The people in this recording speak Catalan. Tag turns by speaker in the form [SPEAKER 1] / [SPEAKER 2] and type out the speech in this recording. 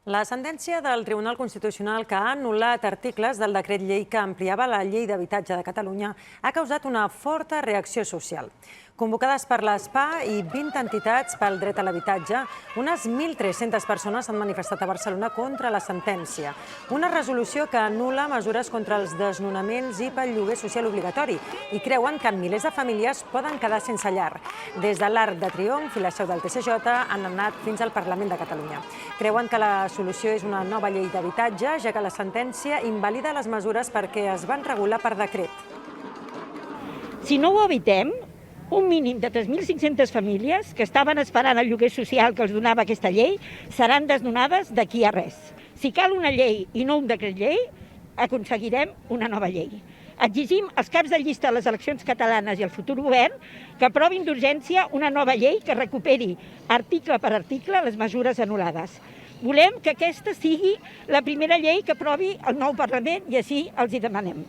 [SPEAKER 1] La sentència del Tribunal Constitucional que ha anul·lat articles del decret llei que ampliava la llei d'habitatge de Catalunya ha causat una forta reacció social. Convocades per l'ESPA i 20 entitats pel dret a l'habitatge, unes 1.300 persones s'han manifestat a Barcelona contra la sentència. Una resolució que anul·la mesures contra els desnonaments i pel lloguer social obligatori i creuen que milers de famílies poden quedar sense llar. Des de l'Arc de Triomf i la seu del TCJ han anat fins al Parlament de Catalunya. Creuen que la solució és una nova llei d'habitatge, ja que la sentència invalida les mesures perquè es van regular per decret.
[SPEAKER 2] Si no ho evitem, un mínim de 3.500 famílies que estaven esperant el lloguer social que els donava aquesta llei seran desnonades d'aquí a res. Si cal una llei i no un decret llei, aconseguirem una nova llei. Exigim als caps de llista de les eleccions catalanes i al futur govern que aprovin d'urgència una nova llei que recuperi article per article les mesures anul·lades. Volem que aquesta sigui la primera llei que aprovi el nou Parlament i així els hi demanem.